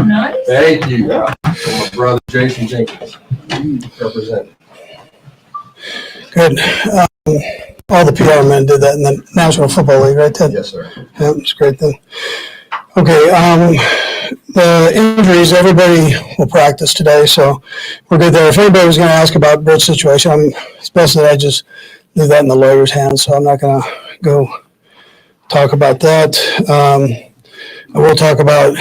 Nice. Thank you. Yeah. My brother Jason Jenkins. Represent. Good. All the PR men did that in the National Football League, right, Ted? Yes, sir. Yeah, it's a great thing. Okay, the injuries, everybody will practice today, so we're good there. If anybody was going to ask about Britt's situation, it's best that I just leave that in the lawyer's hands, so I'm not going to go talk about that. I will talk about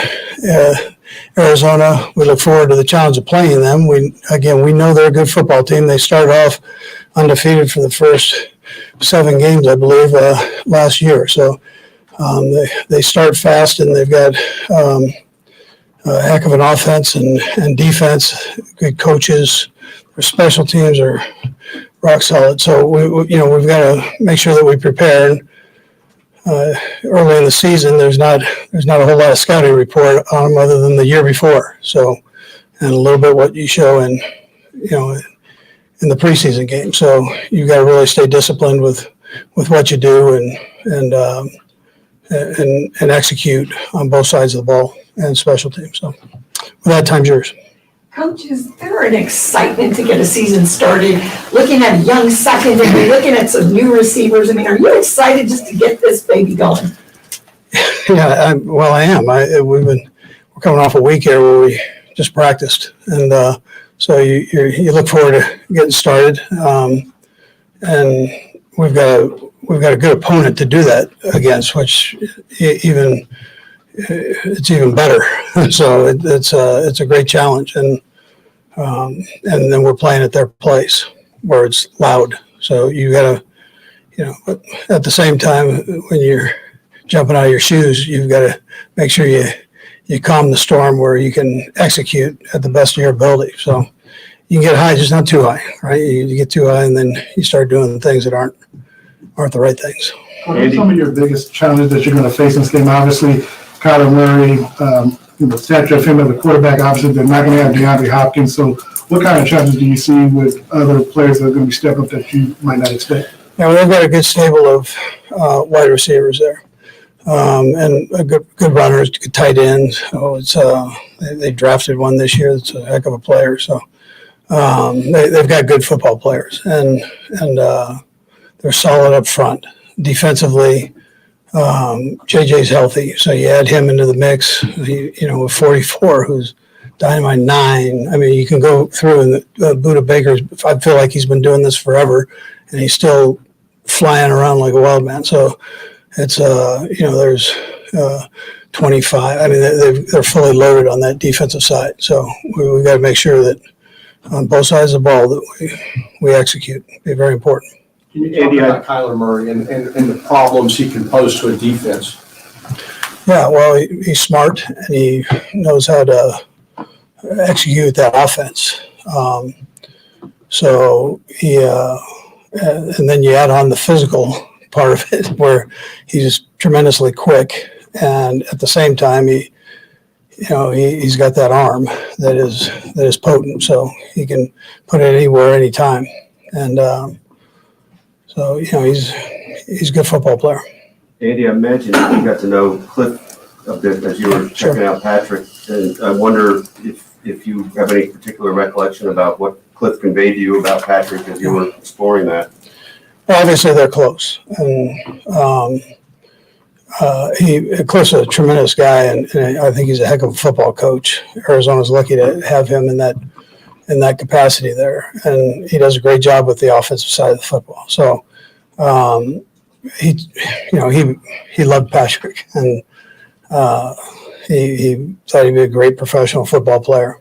Arizona. We look forward to the challenge of playing them. We know they're a good football team. They started off undefeated for the first 7 games, I believe, last year. So they start fast, and they've got a heck of an offense and defense, good coaches. Their special teams are rock solid. So we've got to make sure that we prepare. And, early in the season, there's not a whole lot of scouting report on them other than the year before. So, and a little bit what you show in the preseason game. So you got to really stay disciplined with what you do and execute on both sides of the ball and special teams. So, with that, time's yours. Coach, is there an excitement to get a season started? Looking at a young secondary, looking at some new receivers. I mean, are you excited just to get this baby going? Yeah, I am. We're coming off a week here where we just practiced, and so you look forward to getting started. And we've got a good opponent to do that against, which it's even better. So it's a great challenge, and then we're playing at their place where it's loud. So you got to, at the same time when you're jumping out of your shoes, you've got to make sure you calm the storm where you can execute at the best of your ability. So you can get high, just not too high, right? You get too high, and then you start doing things that aren't the right things. What are some of your biggest challenges that you're going to face in this game? Obviously, Kyler Murray, the stature of him as a quarterback, obviously they're not going to have DeAndre Hopkins. So what kind of challenges do you see with other players that are going to be stepping up that you might not expect? Yeah, well, they've got a good stable of wide receivers there, and a good runners, good tight ends. So they drafted one this year that's a heck of a player. So they've got good football players, and they're solid up front. Defensively, JJ's healthy, so you add him into the mix. With 44, who's dynamite 9. I mean, you can go through, and Buda Baker's. I feel like he's been doing this forever, and he's still flying around like a wild man. So it's there's 25. I mean, they're fully loaded on that defensive side. So we've got to make sure that on both sides of the ball that we execute. It'd be very important. Can you talk about Kyler Murray and the problems he can pose to a defense? Yeah, well, he's smart, and he knows how to execute that offense. So and then you add on the physical part of it, where he's tremendously quick, and at the same time, he's got that arm that is potent, so he can put it anywhere, anytime, and so he's a good football player. Andy, I imagine you got to know Cliff a bit as you were checking out Patrick, and I wonder if you have any particular recollection about what Cliff conveyed to you about Patrick as you were exploring that. Well, obviously they're close, and Cliff's a tremendous guy, and I think he's a heck of a football coach. Arizona's lucky to have him in that capacity there, and he does a great job with the offensive side of the football. So he loved Patrick, and he thought he'd be a great professional football player.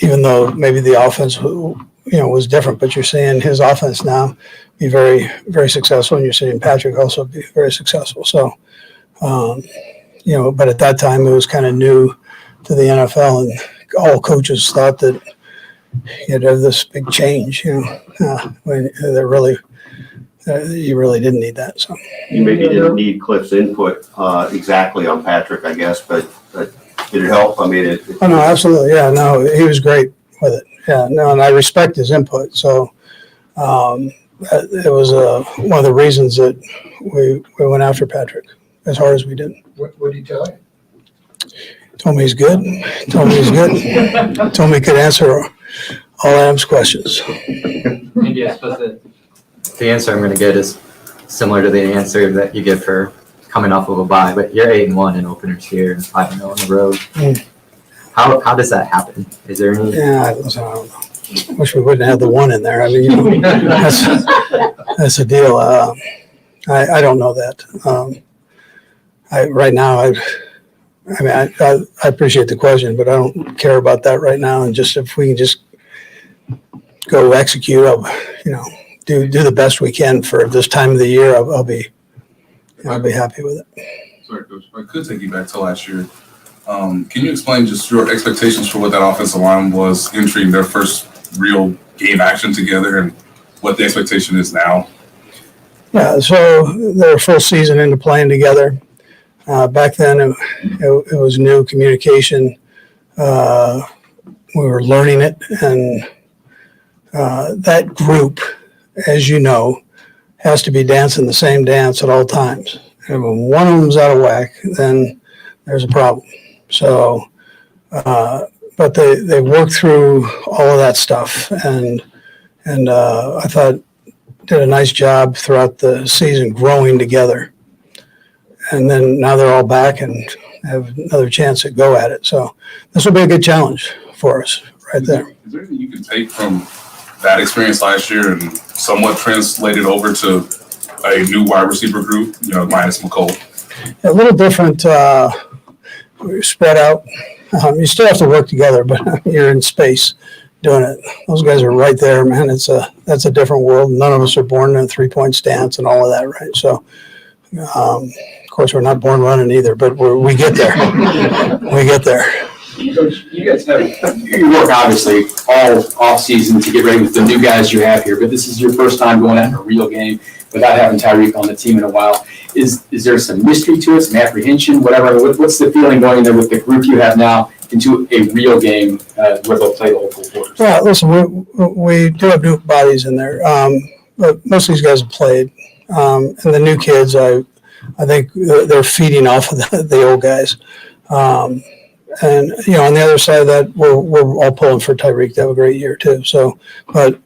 Even though maybe the offense was different, but you're seeing his offense now be very, very successful, and you're seeing Patrick also be very successful. So but at that time it was kind of new to the NFL, and all coaches thought that you'd have this big change, when you really didn't need that. So You maybe didn't need Cliff's input exactly on Patrick, I guess, but did it help? I mean, Oh, no, absolutely. Yeah, no, he was great with it. Yeah, no, and I respect his input. So it was one of the reasons that we went after Patrick as hard as we did. What did he tell you? Told me he's good. Told me he's good. Told me he could answer all Adam's questions. The answer I'm going to get is similar to the answer that you give for coming off of a bye, but you're 8-1 in openers here and 5-0 on the road. Mm. How does that happen? Is there any? Yeah, listen, I don't know. Wish we wouldn't have the one in there. I mean, that's a deal. I don't know that. Right now, I appreciate the question, but I don't care about that right now. And just if we can just go execute, do the best we can for this time of the year, I'll be happy with it. Sorry, Coach, if I could take you back to last year. Can you explain just your expectations for what that offensive line was entering their first real game action together and what the expectation is now? Yeah, so they're a full season into playing together. Back then, it was new communication. We were learning it, and that group, as you know, has to be dancing the same dance at all times. And when one of them's out of whack, then there's a problem. So, but they worked through all of that stuff, and I thought did a nice job throughout the season growing together. And then now they're all back and have another chance to go at it. So this will be a good challenge for us right there. Is there anything you can take from that experience last year and somewhat translate it over to a new wide receiver group, minus McCole? A little different, we're spread out. You still have to work together, but you're in space doing it. Those guys are right there, man. That's a different world. None of us are born in a 3-point stance and all of that, right? So, of course, we're not born running either, but we get there. We get there. Coach, you guys you work obviously all off season to get ready with the new guys you have here, but this is your first time going out in a real game without having Tyreek on the team in a while. Is there some mystery to it, some apprehension, whatever? What's the feeling going there with the group you have now into a real game where they'll play the whole 4 quarters? Yeah, listen, we do have new bodies in there, but most of these guys have played, and the new kids, I think they're feeding off of the old guys. And on the other side of that, we're all pulling for Tyreek to have a great year too. So, but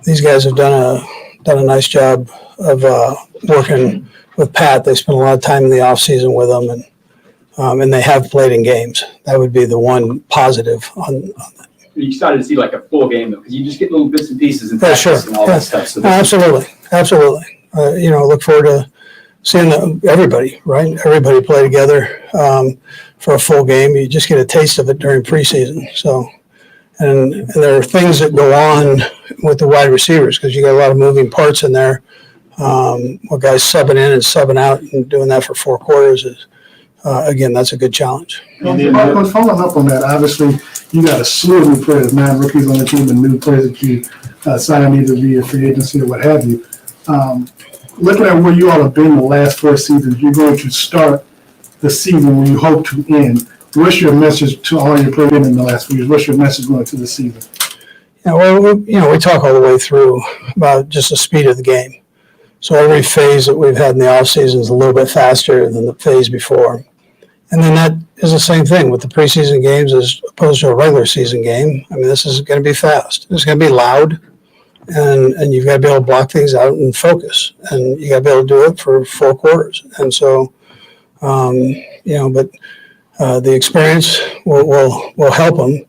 these guys have done a nice job of working with Pat. They spent a lot of time in the off season with him, and they have played in games. That would be the one positive on that. You started to see like a full game though, because you just get little bits and pieces and Yeah, sure. practice and all that stuff. So Absolutely. Look forward to seeing everybody, right? Everybody play together for a full game. You just get a taste of it during preseason. So, and there are things that go on with the wide receivers because you got a lot of moving parts in there. Guys subbing in and subbing out and doing that for 4 quarters is, again, that's a good challenge. Coach, following up on that, obviously you got a slew of new players, 9 rookies on the team and new players that you signed either via free agency or what have you. Looking at where you all have been the last 4 seasons, you're going to start the season where you hope to end. What's your message to all your players in the last 4 years? What's your message going to the season? We talk all the way through about just the speed of the game. So every phase that we've had in the offseason is a little bit faster than the phase before. And then that is the same thing with the preseason games as opposed to a regular season game. I mean, this is going to be fast. It's going to be loud, and you've got to be able to block things out and focus. And you got to be able to do it for 4 quarters. And so, but the experience will help them.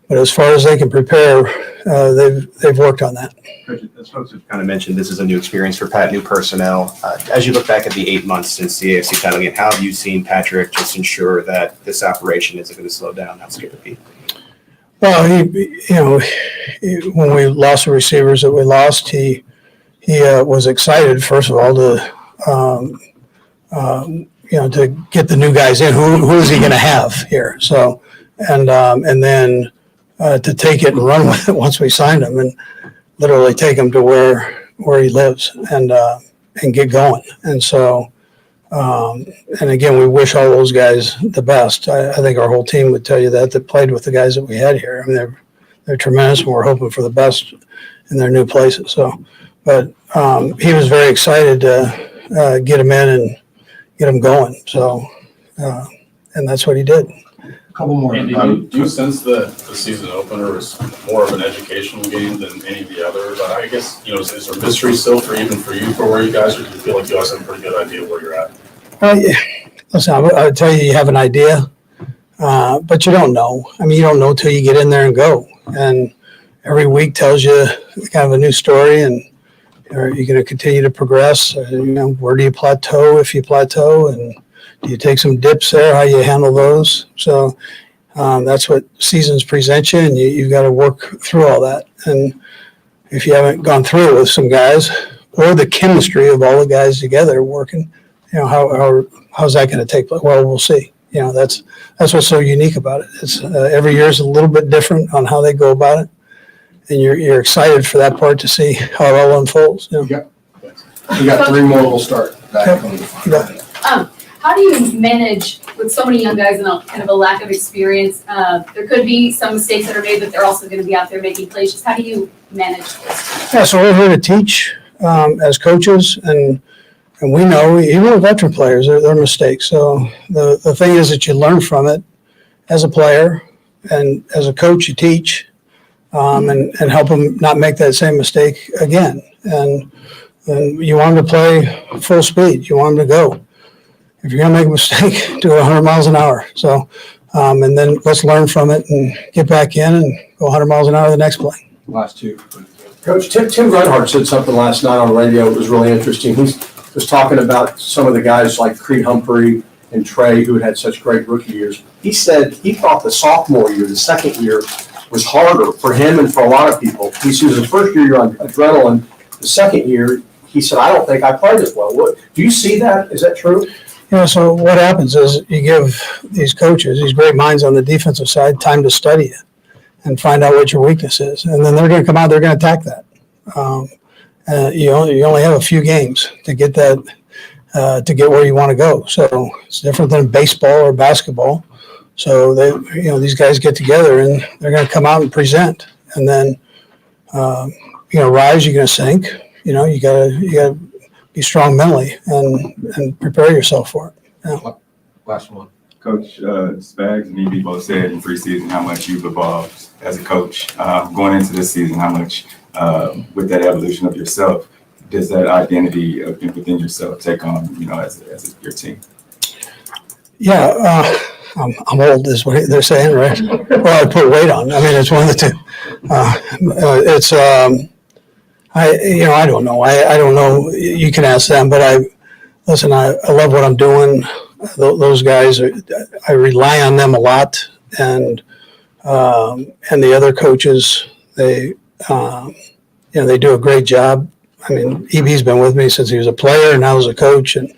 But as far as they can prepare, they've worked on that. Coach, as folks have kind of mentioned, this is a new experience for Pat, new personnel. As you look back at the 8 months since the AFC title game, how have you seen Patrick just ensure that this operation isn't going to slow down? How's it going to be? Well, when we lost the receivers that we lost, he was excited, first of all, to get the new guys in. Who is he going to have here? So, and then to take it and run with it once we signed him and literally take him to where he lives and get going. And so, and again, we wish all those guys the best. I think our whole team would tell you that played with the guys that we had here. I mean, they're tremendous, and we're hoping for the best in their new places. So, but he was very excited to get him in and get him going. So, and that's what he did. a couple more. Andy, do you sense that the season opener is more of an educational game than any of the others? I guess, is there mystery still for you for where you guys are? Do you feel like you guys have a pretty good idea where you're at? Yeah. Listen, I would tell you you have an idea, but you don't know. I mean, you don't know till you get in there and go. And every week tells you kind of a new story, and are you going to continue to progress? Where do you plateau if you plateau? And do you take some dips there? How you handle those? So that's what seasons present you, and you've got to work through all that. And if you haven't gone through it with some guys, or the chemistry of all the guys together working, how's that going to take place? Well, we'll see. That's what's so unique about it. It's every year is a little bit different on how they go about it, and you're excited for that part to see how it all unfolds. We got 3 more, we'll start back on the front. How do you manage with so many young guys and kind of a lack of experience? There could be some mistakes that are made, but they're also going to be out there making plays. Just how do you manage this? Yeah, so we're here to teach as coaches, and we know, even with veteran players, there are mistakes. So the thing is that you learn from it as a player, and as a coach, you teach and help them not make that same mistake again. And you want them to play full speed. You want them to go. If you're going to make a mistake, do it 100 miles an hour. So, and then let's learn from it and get back in and go 100 miles an hour the next play. Last 2. Coach, Tim Reinhardt said something last night on the radio. It was really interesting. He was talking about some of the guys like Creed Humphrey and Trey who had such great rookie years. He said he thought the sophomore year, the second year, was harder for him and for a lot of people. He says the first year you're on adrenaline. The second year, he said, I don't think I played as well. Do you see that? Is that true? So what happens is you give these coaches, these great minds on the defensive side, time to study it and find out what your weakness is. And then they're going to come out, they're going to attack that. You only have a few games to get that, to get where you want to go. So it's different than baseball or basketball. So these guys get together and they're going to come out and present. And then, rise, you're going to sink. You got to be strong mentally and prepare yourself for it. Yeah. Last one. Coach Spags and EB both said in preseason how much you've evolved as a coach. Going into this season, how much with that evolution of yourself does that identity within yourself take on, as your team? Yeah, I'm old is what they're saying, right? Well, I put weight on. I mean, it's one of the two. I don't know. I don't know. You can ask them, but I love what I'm doing. Those guys, I rely on them a lot, and the other coaches, they do a great job. I mean, EB's been with me since he was a player and now as a coach, and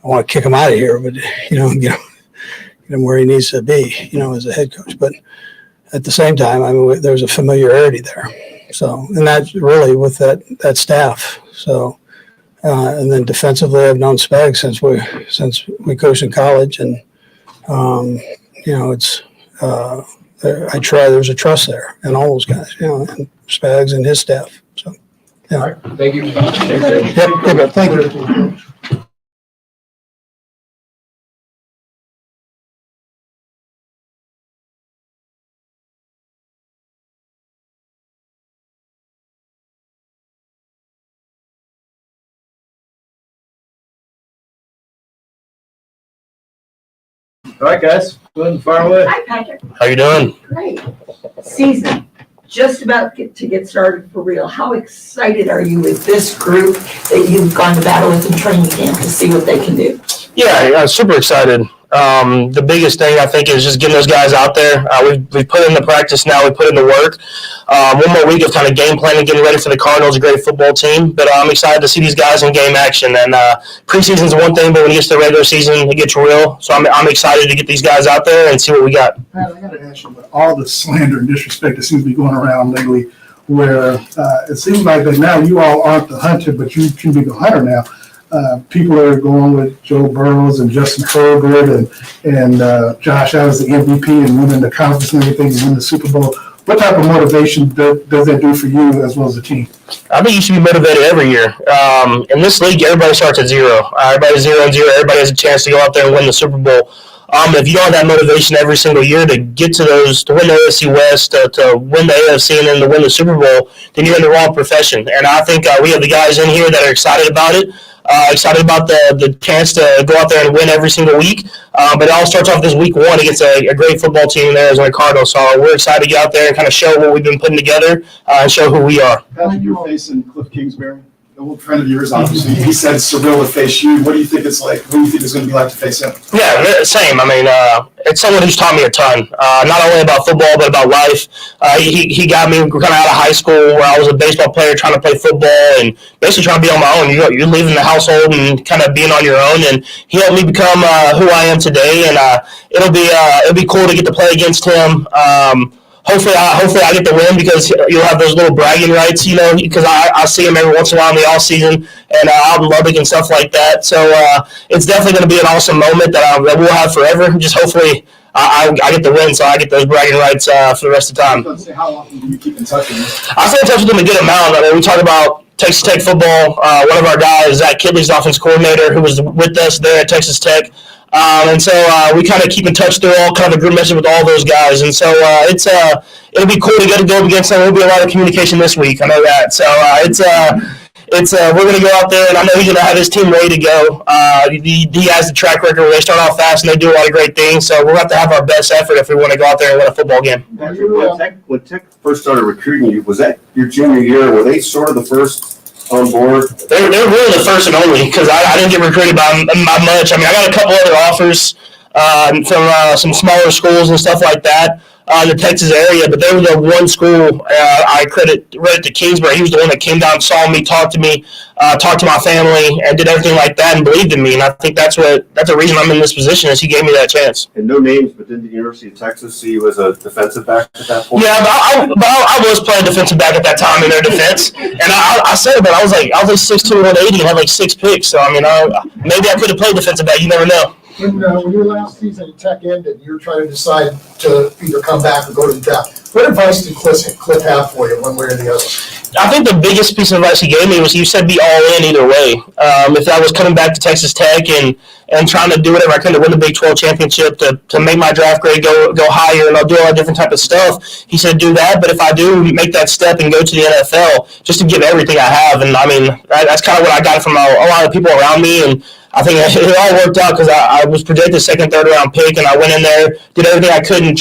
I want to kick him out of here, but get him where he needs to be, as a head coach. But at the same time, I mean, there's a familiarity there. So, and that's really with that staff. So, and then defensively, I've known Spag since we coached in college, and it's there's a trust there in all those guys, and Spags and his staff. So, yeah. All right. Thank you. Yep. Thank you. All right, guys, go ahead and fire away. Hi, Patrick. How you doing? Great. Season just about to get started for real. How excited are you with this group that you've gone to battle with in training camp to see what they can do? Yeah, super excited. The biggest thing I think is just getting those guys out there. We've put in the practice now. We put in the work. One more week of kind of game planning, getting ready for the Cardinals, a great football team. But I'm excited to see these guys in game action. And preseason's one thing, but when you get to the regular season, it gets real. So I'm excited to get these guys out there and see what we got. I got to ask you about all the slander and disrespect that seems to be going around lately, where it seems like that now you all aren't the hunter, but you can be the hunter now. People are going with Joe Burrows and Justin Herbert and Josh Allen as the MVP and winning the conference and everything and win the Super Bowl. What type of motivation does that do for you as well as the team? I think you should be motivated every year. In this league, everybody starts at zero. Everybody's 0-0. Everybody has a chance to go out there and win the Super Bowl. If you don't have that motivation every single year to get to win the AFC West, to win the AFC, and then to win the Super Bowl, then you're in the wrong profession. And I think we have the guys in here that are excited about it, excited about the chance to go out there and win every single week. But it all starts off this week one against a great football team there, as the Cardinals. So we're excited to get out there and kind of show what we've been putting together and show who we are. Patrick, you're facing Cliff Kingsbury, an old friend of yours, obviously. He said it's surreal to face you. What do you think it's like? What do you think it's going to be like to face him? Yeah, same. I mean, it's someone who's taught me a ton, not only about football, but about life. He got me kind of out of high school where I was a baseball player trying to play football and basically trying to be on my own. You're leaving the household and kind of being on your own, and he helped me become who I am today, and it'll be cool to get to play against him. Hopefully I get the win because you'll have those little bragging rights, because I see him every once in a while in the off season and out in Lubbock and stuff like that. So it's definitely going to be an awesome moment that we'll have forever. Just hopefully I get the win, so I get those bragging rights for the rest of the time. How often do you keep in touch with him? I stay in touch with him a good amount. I mean, we talk about Texas Tech football. One of our guys, Zach Kidley's the offense coordinator, who was with us there at Texas Tech. And so we kind of keep in touch through all kind of a group message with all those guys. And so it'll be cool to get to go against them. There'll be a lot of communication this week. I know that. So we're going to go out there, and I know he's going to have his team ready to go. He has the track record where they start off fast and they do a lot of great things. So we'll have to have our best effort if we want to go out there and win a football game. When Tech first started recruiting you, was that your junior year? Were they sort of the first on board? They're really the first and only because I didn't get recruited by much. I mean, I got a couple other offers from some smaller schools and stuff like that in the Texas area, but they were the one school I credit to Kingsbury. He was the one that came down, saw me, talked to me, talked to my family, and did everything like that and believed in me. And I think that's the reason I'm in this position is he gave me that chance. And no names, but didn't the University of Texas see you as a defensive back at that point? Yeah, but I was playing defensive back at that time in their defense, and I said it, but I was like 6'2", 180, and had like 6 picks. So I mean, maybe I could have played defensive back. You never know. When your last season at Tech ended, you were trying to decide to either come back or go to the draft. What advice did Cliff have for you, one way or the other? I think the biggest piece of advice he gave me was he said be all in either way. If I was coming back to Texas Tech and trying to do whatever I could to win the Big 12 championship, to make my draft grade go higher, and I'll do all that different type of stuff, he said do that. But if I do make that step and go to the NFL, just to give everything I have. And I mean, that's kind of what I got from a lot of people around me. And I think it all worked out because I was projected second, third round pick, and I went in there, did everything I could in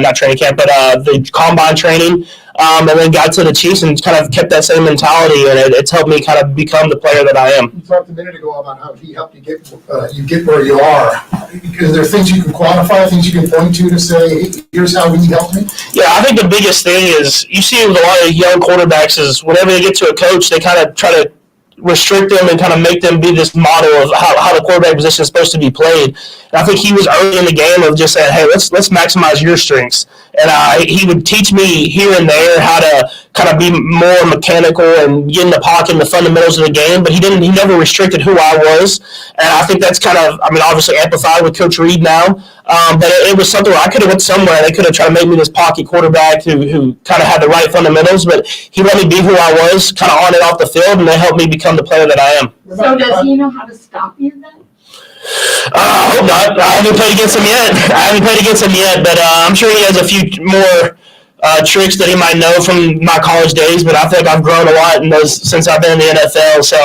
not training camp, but the combine training, and then got to the Chiefs and kind of kept that same mentality, and it's helped me kind of become the player that I am. You talked a minute ago about how he helped you get where you are. Is there things you can quantify, things you can point to say, hey, here's how he helped me? Yeah, I think the biggest thing is you see with a lot of young quarterbacks is whenever they get to a coach, they kind of try to restrict them and kind of make them be this model of how the quarterback position is supposed to be played. And I think he was early in the game of just saying, hey, let's maximize your strengths. And he would teach me here and there how to kind of be more mechanical and get in the pocket and the fundamentals of the game, but he never restricted who I was. And I think that's kind of, obviously amplified with Coach Reid now. But it was something where I could have went somewhere. They could have tried to make me this pocket quarterback who kind of had the right fundamentals, but he let me be who I was, kind of on and off the field, and they helped me become the player that I am. So does he know how to stop you then? I hope not. I haven't played against him yet, but I'm sure he has a few more tricks that he might know from my college days, but I think I've grown a lot in those since I've been in the NFL. So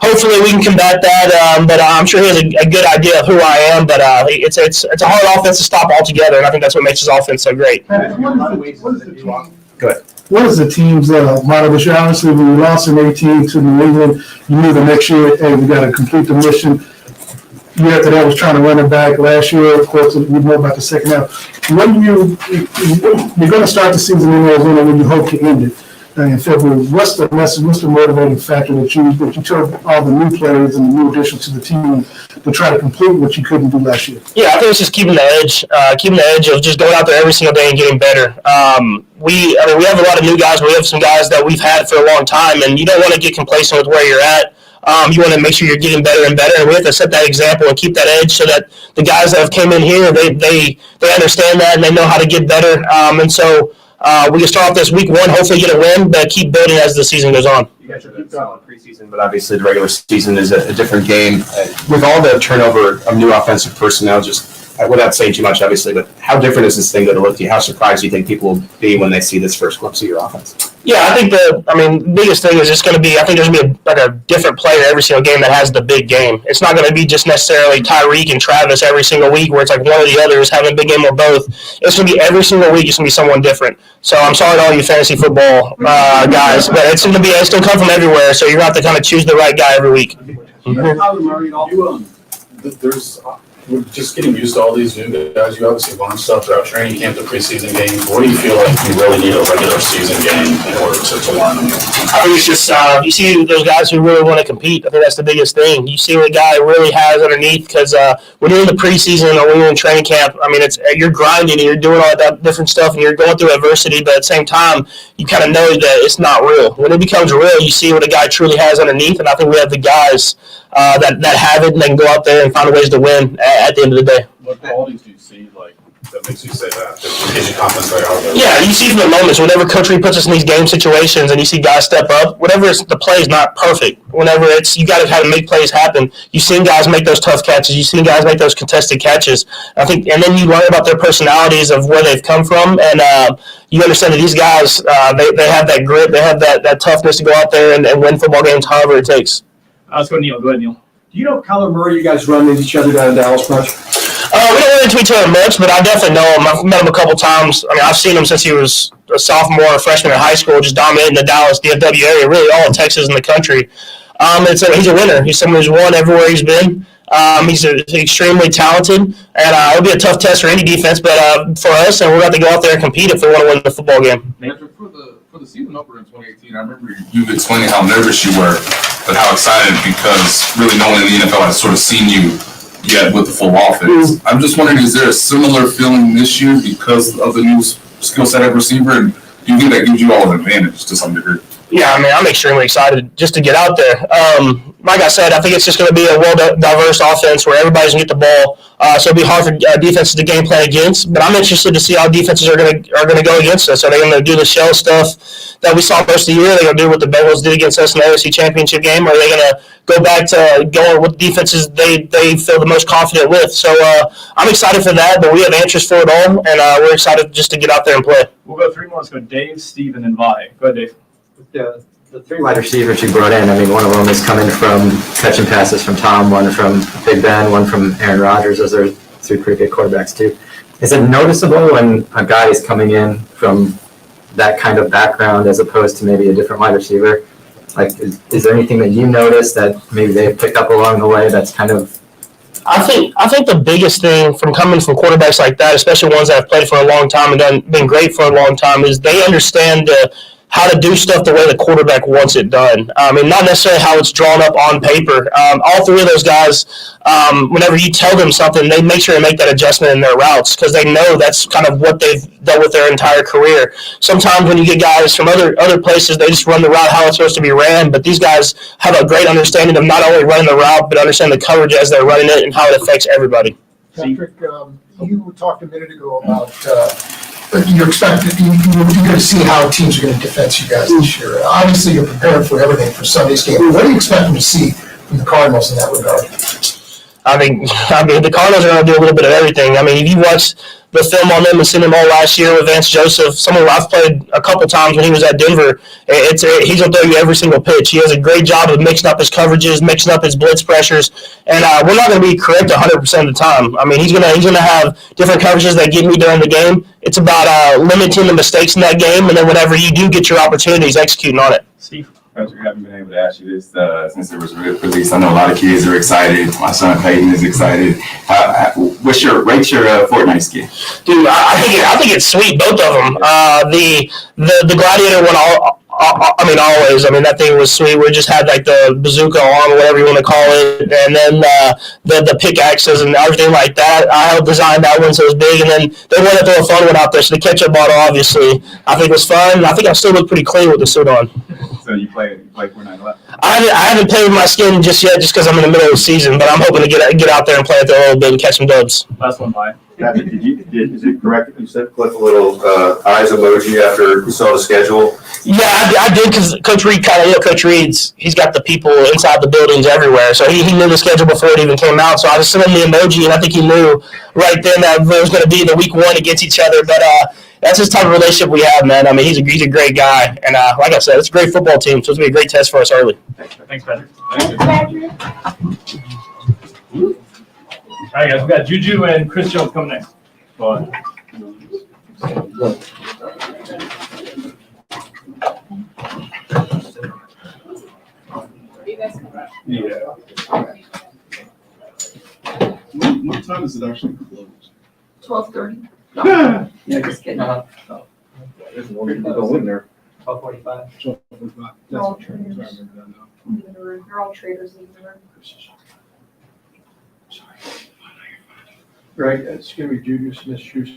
hopefully we can combat that. But I'm sure he has a good idea of who I am. But it's a hard offense to stop altogether, and I think that's what makes his offense so great. Go ahead. What is the team's motto this year? Obviously, when you lost in 18 to New England, you knew the next year, hey, we got to complete the mission. Year after that was trying to run it back. Last year, of course, we know about the second half. When you're going to start the season in Arizona when you hope to end it in February, what's the message, what's the motivating factor that you told all the new players and the new additions to the team to try to complete what you couldn't do last year? Yeah, I think it's just keeping the edge of just going out there every single day and getting better. We have a lot of new guys, but we have some guys that we've had for a long time, and you don't want to get complacent with where you're at. You want to make sure you're getting better and better, and we have to set that example and keep that edge so that the guys that have came in here, they understand that and they know how to get better. And so we can start off this week one, hopefully get a win, but keep building as the season goes on. You guys are good solid preseason, but obviously the regular season is a different game. With all the turnover of new offensive personnel, just without saying too much, obviously, but how different is this thing going to look to you? How surprised do you think people will be when they see this first glimpse of your offense? Yeah, I think the biggest thing is just going to be, I think there's going to be a different player every single game that has the big game. It's not going to be just necessarily Tyreek and Travis every single week where it's like one or the other is having a big game or both. It's going to be every single week, it's going to be someone different. So I'm sorry to all you fantasy football guys, but it's going to come from everywhere, so you're going to have to kind of choose the right guy every week. We're just getting used to all these new guys. You obviously learn stuff throughout training camp, the preseason games. What do you feel like you really need a regular season game in order to learn them? I think it's just you see those guys who really want to compete. I think that's the biggest thing. You see what a guy really has underneath because when you're in the preseason or when you're in training camp, I mean, you're grinding and you're doing all that different stuff and you're going through adversity, but at the same time, you kind of know that it's not real. When it becomes real, you see what a guy truly has underneath, and I think we have the guys that have it and they can go out there and find ways to win at the end of the day. What qualities do you see that makes you say that? That gives you confidence that out there? Yeah, you see from the moments, whenever Coach Reid puts us in these game situations and you see guys step up, whenever the play is not perfect, whenever you got to kind of make plays happen, you've seen guys make those tough catches, you've seen guys make those contested catches. I think, and then you learn about their personalities of where they've come from, and you understand that these guys, they have that grit, they have that toughness to go out there and win football games however it takes. Let's go, Neil. Go ahead, Neil. Do you know Kyler Murray? You guys run into each other down in Dallas much? We don't run into each other much, but I definitely know him. I've met him a couple times. I mean, I've seen him since he was a sophomore or freshman in high school, just dominating the Dallas DFW area, really all of Texas and the country. He's a winner. He's someone who's won everywhere he's been. He's extremely talented, and it'll be a tough test for any defense, but for us, and we're going to go out there and compete if we want to win the football game. For the season opener in 2018, I remember you explaining how nervous you were, but how excited because really no one in the NFL has sort of seen you yet with the full offense. I'm just wondering, is there a similar feeling this year because of the new skill set at receiver? And do you think that gives you all an advantage to some degree? Yeah, I mean, I'm extremely excited just to get out there. Like I said, I think it's just going to be a well-diverse offense where everybody's going to get the ball. So it'll be hard for defenses to game plan against. But I'm interested to see how defenses are going to go against us. Are they going to do the shell stuff that we saw most of the year? Are they going to do what the Bengals did against us in the AFC Championship game? Or are they going to go back to going with defenses they feel the most confident with? So I'm excited for that, but we have answers for it all, and we're excited just to get out there and play. We'll go three more. Let's go Dave, Steven, and Vi. Go ahead, Dave. The three wide receivers you brought in, I mean, one of them is coming from catching passes from Tom, one from Big Ben, one from Aaron Rodgers. Those are three pretty good quarterbacks, too. Is it noticeable when a guy is coming in from that kind of background as opposed to maybe a different wide receiver? Like, is there anything that you notice that maybe they've picked up along the way that's kind of... I think the biggest thing from coming from quarterbacks like that, especially ones that have played for a long time and been great for a long time, is they understand how to do stuff the way the quarterback wants it done. I mean, not necessarily how it's drawn up on paper. All three of those guys, whenever you tell them something, they make sure to make that adjustment in their routes because they know that's kind of what they've done with their entire career. Sometimes when you get guys from other places, they just run the route how it's supposed to be ran, but these guys have a great understanding of not only running the route, but understand the coverage as they're running it and how it affects everybody. Patrick, you talked a minute ago about you're going to see how teams are going to defense you guys this year. Obviously, you're preparing for everything for Sunday's game. What are you expecting to see from the Cardinals in that regard? I mean, the Cardinals are going to do a little bit of everything. I mean, if you watch the film on them and seen them all last year with Vance Joseph, someone I've played a couple times when he was at Denver, he's going to throw you every single pitch. He has a great job of mixing up his coverages, mixing up his blitz pressures, and we're not going to be correct 100% of the time. I mean, he's going to have different coverages that get me during the game. It's about limiting the mistakes in that game, and then whenever you do get your opportunities, executing on it. Steve? Patrick, I haven't been able to ask you this since it was released. I know a lot of kids are excited. My son Peyton is excited. What's your Fortnite skin? Dude, I think it's sweet, both of them. The Gladiator one, I mean, always. I mean, that thing was sweet. We just had like the bazooka arm or whatever you want to call it, and then the pickaxes and everything like that. I helped design that one, so it was big. And then they wanted to throw a fun one out there, so the ketchup bottle, obviously, I think was fun. I think I still look pretty clean with the suit on. So you play Fortnite a lot? I haven't played with my skin just yet, just because I'm in the middle of the season. But I'm hoping to get out there and play it there a little bit and catch some dubs. Last one, Vi. Patrick, is it correct that you sent Cliff a little, eyes emoji after you saw the schedule? Yeah, I did because Coach Reid Coach Reid's, he's got the people inside the buildings everywhere. So he knew the schedule before it even came out. So I just sent him the emoji, and I think he knew right then that it was going to be the week one against each other. But that's just the type of relationship we have, man. I mean, he's a great guy. And like I said, it's a great football team. So it's going to be a great test for us early. Thanks, Patrick. All right, guys, we got JuJu and Chris Jones coming next. Go on. Yeah. What time is it actually closed? 12:30. Yeah. Yeah, just kidding. There's more people go in there. 12:45. They're all traders. They're all traders in the room. Greg, it's going to be JuJu Smith-Schuster.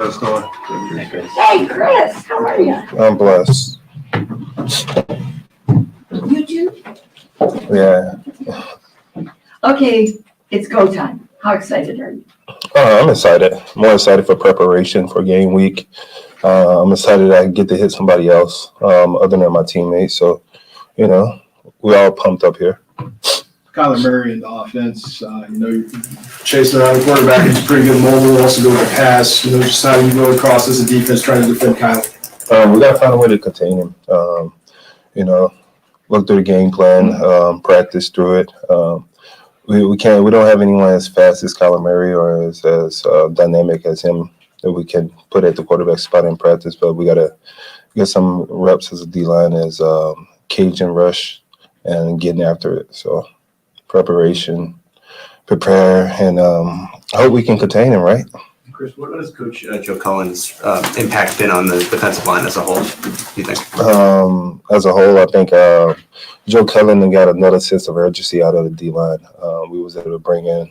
Hey, Chris, how are you? I'm blessed. You too? Yeah. Okay, it's go time. How excited are you? I'm excited. More excited for preparation for game week. I'm excited I get to hit somebody else other than my teammates. So, we're all pumped up here. Kyler Murray in the offense, you're chasing around the quarterback, he's pretty good mobile, also good with the pass, just how you go across as a defense trying to defend Kyler. We got to find a way to contain him. Look through the game plan, practice through it. We don't have anyone as fast as Kyler Murray or as dynamic as him that we can put at the quarterback spot in practice, but we got to get some reps as a D-line as cage and rush and getting after it. So preparation, prepare, and I hope we can contain him, right? Chris, what has Coach Joe Cullen's impact been on the defensive line as a whole, do you think? As a whole, I think Joe Cullen got another sense of urgency out of the D-line. We was able to bring in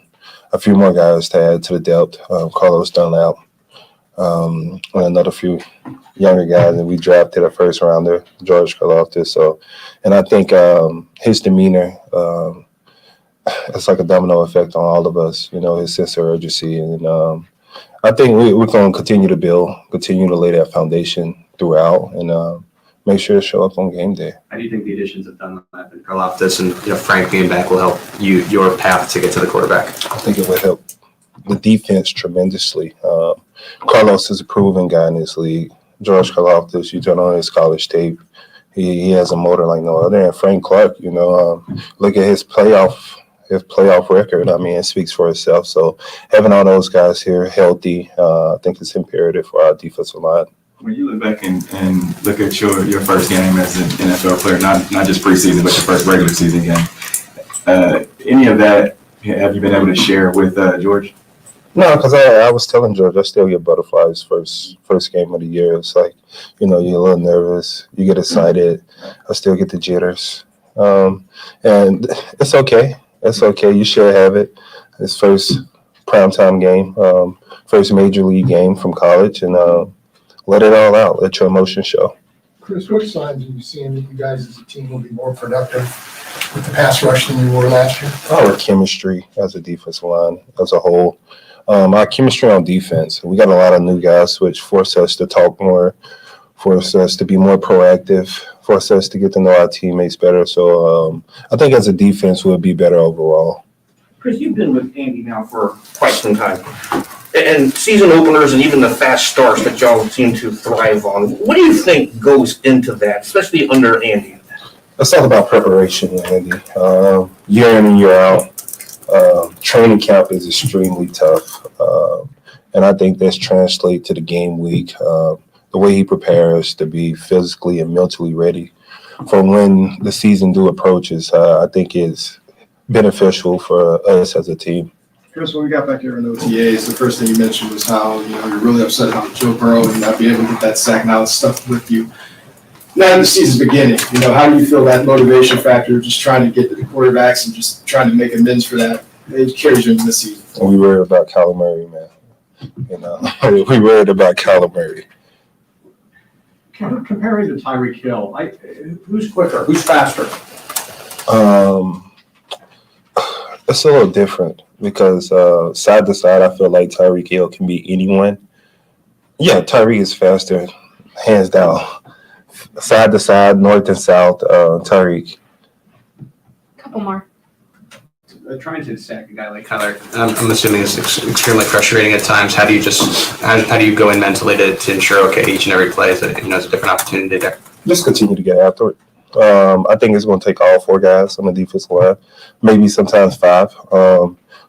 a few more guys to add to the depth. Carlos Dunlap, and another few younger guys, and we drafted a first rounder, George Karlaftis. So, and I think his demeanor, it's like a domino effect on all of us, his sense of urgency. And I think we're going to continue to build, continue to lay that foundation throughout, and make sure to show up on game day. How do you think the additions of Dunlap and Karlaftis and Frank being back will help your path to get to the quarterback? I think it will help the defense tremendously. Carlos is a proven guy in this league. George Karlaftis, you turn on his college tape, he has a motor like no other. And Frank Clark, look at his playoff record. I mean, it speaks for itself. So having all those guys here healthy, I think it's imperative for our defensive line. When you look back and look at your first game as an NFL player, not just preseason, but your first regular season game, any of that have you been able to share with George? No, because I was telling George, I still get butterflies first game of the year. It's like, you're a little nervous, you get excited. I still get the jitters. And it's okay. It's okay. You should have it. It's first primetime game, first major league game from college, and let it all out. Let your emotions show. Chris, what signs are you seeing that you guys as a team will be more productive with the pass rush than you were last year? Our chemistry as a defensive line as a whole. Our chemistry on defense. We got a lot of new guys, which force us to talk more, force us to be more proactive, force us to get to know our teammates better. So I think as a defense, we'll be better overall. Chris, you've been with Andy now for quite some time. And season openers and even the fast starts that y'all seem to thrive on. What do you think goes into that, especially under Andy? Let's talk about preparation, Andy. Year in and year out, training camp is extremely tough. And I think that's translated to the game week. The way he prepares to be physically and mentally ready for when the season approaches, I think is beneficial for us as a team. Chris, when we got back here in OTAs, the first thing you mentioned was how, you're really upset how Joe Burrow and not be able to get that sack. Now it's stuck with you. Now in the season's beginning, how do you feel that motivation factor, just trying to get to the quarterbacks and just trying to make amends for that, it carries you into the season? We worried about Kyler Murray, man. We worried about Kyler Murray. Comparing to Tyreek Hill, who's quicker, who's faster? It's a little different because side to side, I feel like Tyreek Hill can be anyone. Yeah, Tyreek is faster, hands down. Side to side, north and south, Tyreek. Couple more. Trying to sack a guy like Kyler, I'm assuming it's extremely frustrating at times. How do you go in mentally to ensure, okay, each and every play is it's a different opportunity there? Just continue to get after it. I think it's going to take all four guys on the defensive line, maybe sometimes five.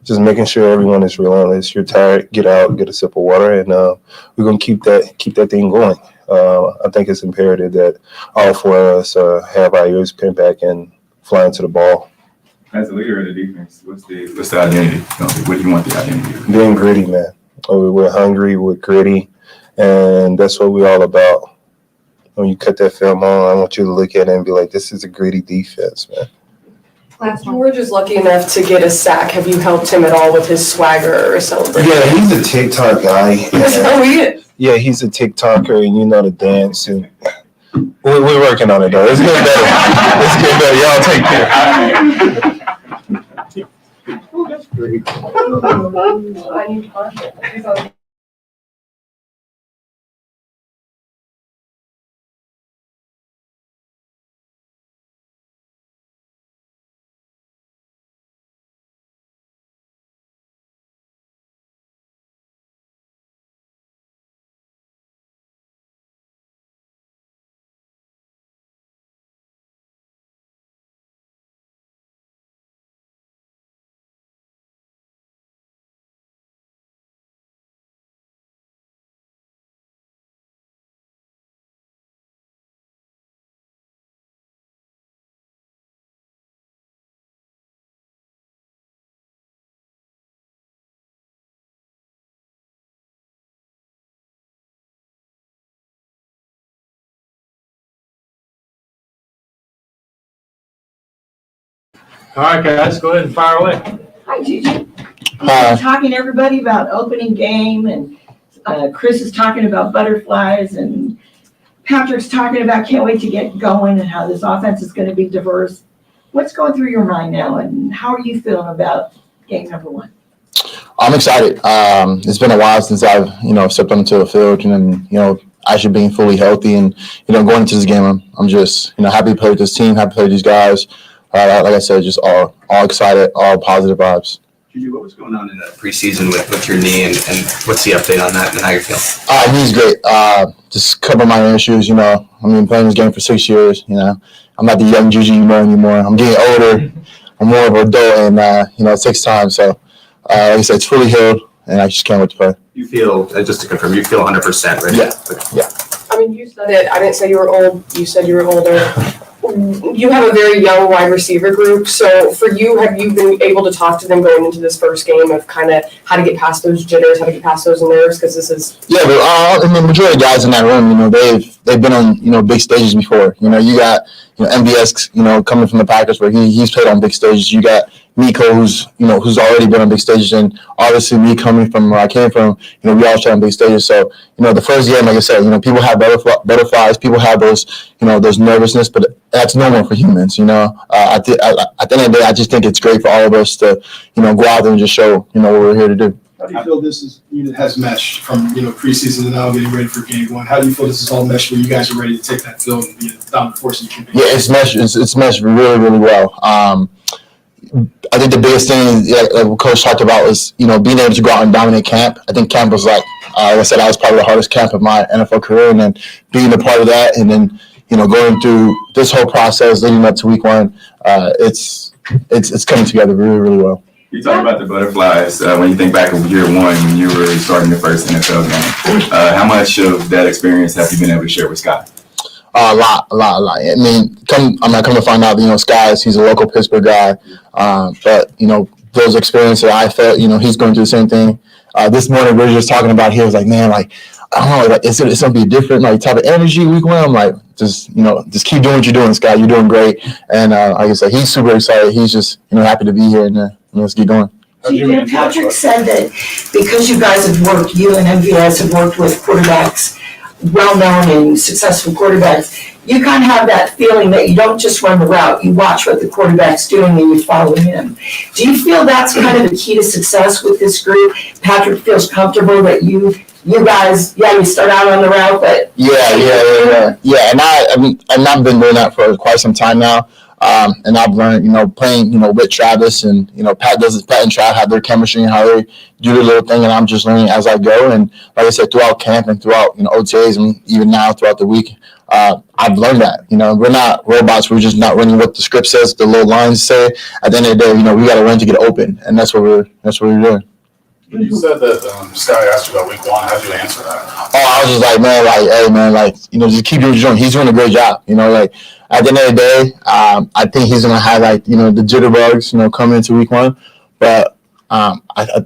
Just making sure everyone is relentless. You're tired, get out, get a sip of water, and we're going to keep that thing going. I think it's imperative that all four of us have our ears pinned back and flying to the ball. As a leader of the defense, what's the identity? What do you want the identity to be? Being gritty, man. We're hungry, we're gritty, and that's what we're all about. When you cut that film on, I want you to look at it and be like, this is a gritty defense, man. George is lucky enough to get a sack. Have you helped him at all with his swagger or celebration? Yeah, he's a TikTok guy. Oh, he is. Yeah, he's a TikToker, and you know the dance, and we're working on it though. It's getting better. It's getting better. Y'all take care. I need to watch it. All right, guys, go ahead and fire away. Hi, JuJu. Hi. Talking to everybody about opening game, and Chris is talking about butterflies, and Patrick's talking about can't wait to get going and how this offense is going to be diverse. What's going through your mind now, and how are you feeling about game number one? I'm excited. It's been a while since I've, stepped onto a field and actually being fully healthy and, going into this game, I'm just, happy to play with this team, happy to play with these guys. Like I said, just all excited, all positive vibes. JuJu, what was going on in the preseason with your knee and what's the update on that and how you're feeling? Knee's great. Just a couple of minor issues, playing this game for 6 years, I'm not the young JuJu anymore. I'm getting older. I'm more of an adult and, it takes time. So, like I said, it's fully healed and I just can't wait to play. You feel, just to confirm, you feel 100%, right? Yeah. I mean, you said it. I didn't say you were old. You said you were older. You have a very young wide receiver group. So for you, have you been able to talk to them going into this first game of kind of how to get past those jitters, how to get past those nerves? Because this is the majority of guys in that room, they've been on big stages before. You got MBS, coming from the Packers where he's played on big stages. You got Nico, who's already been on big stages, and obviously me coming from where I came from, we all played on big stages. So the first game, like I said, people have butterflies, people have those nervousness, but that's normal for humans. At the end of the day, I just think it's great for all of us to go out there and just show what we're here to do. How do you feel this unit has meshed from preseason to now getting ready for game one? How do you feel this is all meshed where you guys are ready to take that field and be a dominant force you can be? Yeah, it's meshed. It's meshed really, really well. I think the biggest thing, like what Coach talked about, was being able to go out and dominate camp. I think camp was like I said, that was probably the hardest camp of my NFL career, and then being a part of that, and then going through this whole process leading up to week one, it's coming together really, really well. You talk about the butterflies when you think back of year one when you were starting your first NFL game. How much of that experience have you been able to share with Scott? A lot. I mean, come to find out, Sky's, he's a local Pittsburgh guy. But, those experiences I felt, he's going through the same thing. This morning we were just talking about, he was like, man, like, I don't know, like, it's going to be a different, like, type of energy week one. I'm like, just keep doing what you're doing, Sky. You're doing great. And like I said, he's super excited. He's just, happy to be here and let's get going. Patrick said that because you guys have worked, you and MVS have worked with quarterbacks, well-known and successful quarterbacks, you kind of have that feeling that you don't just run the route, you watch what the quarterback's doing and you follow him. Do you feel that's kind of the key to success with this group? Patrick feels comfortable that you guys, you start out on the route, but Yeah. And I've been doing that for quite some time now. And I've learned, playing, with Travis and, Pat and Trav have their chemistry and how they do their little thing. And I'm just learning as I go. And like I said, throughout camp and throughout, OTAs and even now throughout the week, I've learned that, we're not robots. We're just not running what the script says, the little lines say. At the end of the day, we got to learn to get open. And that's what we're doing. When you said that Sky asked you about week one, how'd you answer that? Oh, I was just like, man, like, hey, man, like, just keep doing what you're doing. He's doing a great job, like, at the end of the day, I think he's going to have, like, the jitterbugs, coming into week one. But I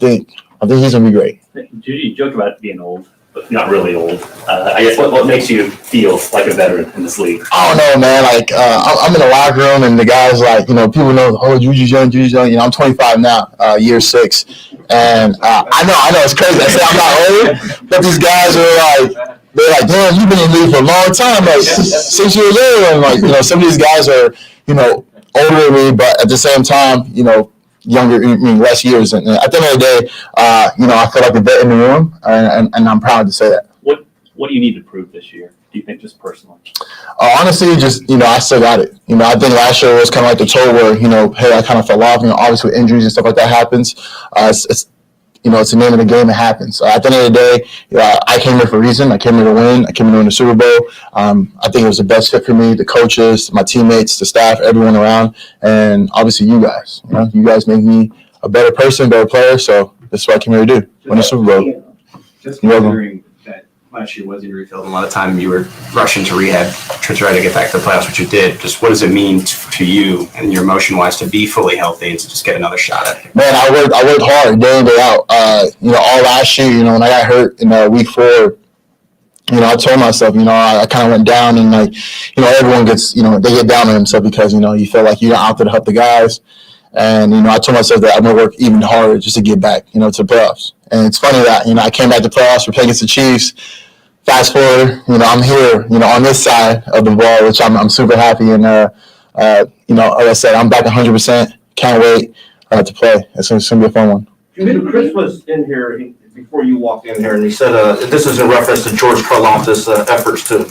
think he's going to be great. JuJu, you joke about being old. but not really old. I guess what makes you feel like a veteran in this league? I don't know, man. Like, I'm in the locker room, and the guys, like, people know, oh, JuJu's young, JuJu's young. I'm 25 now, year 6. And I know it's crazy. I say I'm not old, but these guys are they're like, damn, you've been in the league for a long time, like 6 years old. And, like, some of these guys are, older than me, but at the same time, younger, less years. And at the end of the day, I feel like a vet in the room, and I'm proud to say that. What do you need to prove this year? Do you think just personally? Honestly, just, I still got it. I think last year was kind of like the toe where, hey, I kind of fell off. Obviously with injuries and stuff like that happens. It's the name of the game. It happens. At the end of the day, I came here for a reason. I came here to win. I came here to win the Super Bowl. I think it was the best fit for me, the coaches, my teammates, the staff, everyone around, and obviously you guys. You guys make me a better person, better player. So that's what I came here to do, win the Super Bowl. Just considering that last year was injury filled, a lot of time you were rushing to rehab to try to get back to the playoffs, which you did. Just what does it mean to you and your emotion wise to be fully healthy and to just get another shot at it? Man, I worked hard day in, day out. All last year, when I got hurt in week 4, I told myself, I kind of went down, and everyone gets, they get down on themselves because, you feel like you're out there to help the guys. And, I told myself that I'm going to work even harder just to get back, to the playoffs. And it's funny that, I came back to playoffs, we're playing against the Chiefs. Fast forward, I'm here, on this side of the ball, which I'm super happy. And, like I said, I'm back 100%. Can't wait to play. It's going to be a fun one. Chris was in here before you walked in here, and he said this is in reference to George Karlaftis' efforts to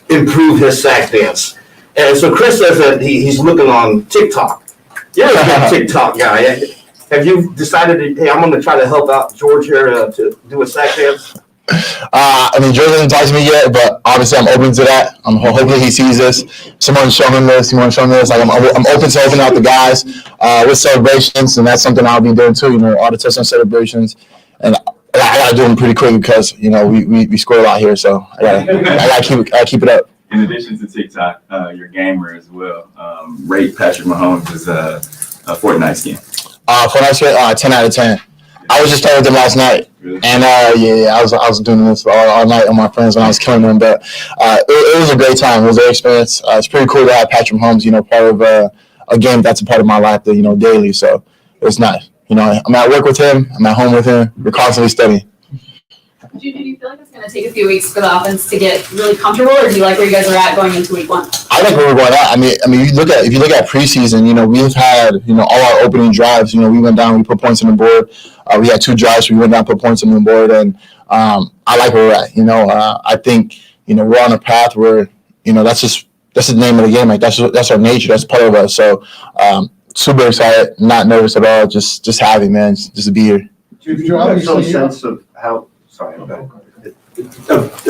improve his sack dance. And so Chris says that he's looking on TikTok. You're a big TikTok guy. Have you decided, hey, I'm going to try to help out George here to do a sack dance? George hasn't talked to me yet, but obviously I'm open to that. Hopefully he sees this. Someone show him this. You want to show him this? Like I'm open to helping out the guys with celebrations, and that's something I'll be doing too. All the touchdown celebrations, and I gotta do them pretty quick because we score a lot here, so I gotta keep it up. In addition to TikTok, you're a gamer as well. Rate Patrick Mahomes is a Fortnite skin. Fortnite skin, 10 out of 10. I was just playing with them last night, and I was doing this all night on my friends when I was killing them. But it was a great time. It was a great experience. It's pretty cool to have Patrick Mahomes, part of a game that's a part of my life, daily. So it's nice. I'm at work with him. I'm at home with him. We're constantly studying. Do you feel like it's going to take a few weeks for the offense to get really comfortable, or do you like where you guys are at going into week 1? I like where we're going at. If you look at preseason, we've had all our opening drives. We went down, we put points on the board. We had 2 drives, we went down, put points on the board, and I like where we're at. I think we're on a path where that's the name of the game. Like that's our nature. That's part of us. So super excited, not nervous at all. Just happy, man. Just to be here. Do you have some sense of how? Sorry, of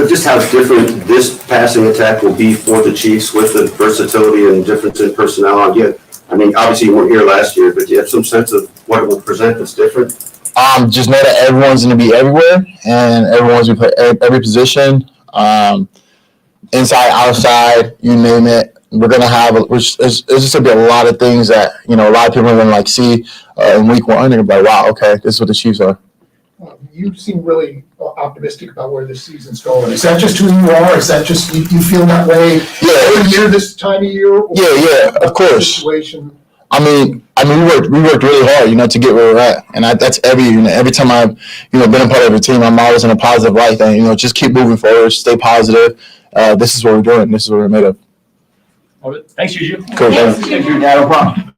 just how different this passing attack will be for the Chiefs with the versatility and difference in personnel? Obviously you weren't here last year, but do you have some sense of what it will present that's different? Just know that everyone's going to be everywhere, and everyone's going to play every position, inside, outside, you name it. We're going to have, it's just going to be a lot of things that, a lot of people are going to see in week 1. They're going to be like, wow, okay, this is what the Chiefs are. You seem really optimistic about where this season's going. Is that just who you are? Is that just you feel that way every year this time of year? Yeah, of course. Situation? We worked really hard, to get where we're at, and that's every time I've, been a part of a team, I'm always in a positive light. And just keep moving forward, stay positive. This is what we're doing. This is what we're made of. Thanks, JuJu. Cool. Thanks, JuJu. No problem.